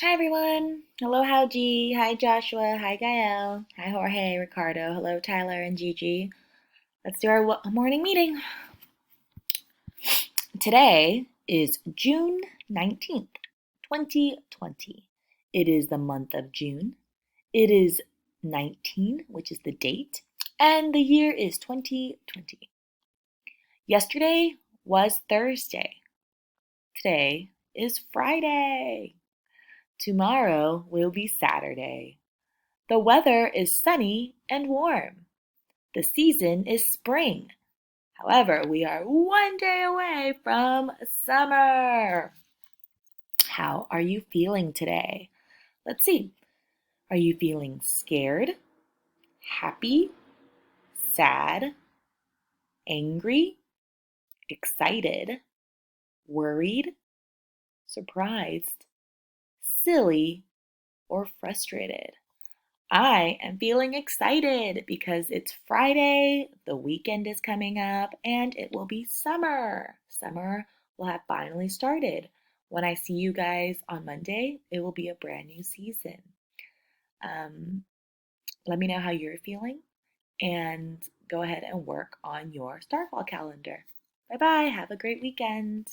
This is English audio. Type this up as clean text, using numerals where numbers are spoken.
Hi everyone. Hello Howji. Hi Joshua. Hi Gael. Hi Jorge, Ricardo. Hello Tyler and Gigi. Let's do our morning meeting. Today is June 19th, 2020. It is the month of June. It is 19, which is the date, and the year is 2020. Yesterday was Thursday. Today is Friday. Tomorrow will be Saturday. The weather is sunny and warm. The season is spring. However, we are one day away from summer. How are you feeling today? Let's see. Are you feeling scared, happy, sad, angry, excited, worried, surprised, silly, or frustrated? I am feeling excited because it's Friday, the weekend is coming up, and it will be summer. Summer will have finally started. When I see you guys on Monday, it will be a brand new season. Um, Let me know how you're feeling and go ahead and work on your Starfall calendar. Bye bye. Have a great weekend.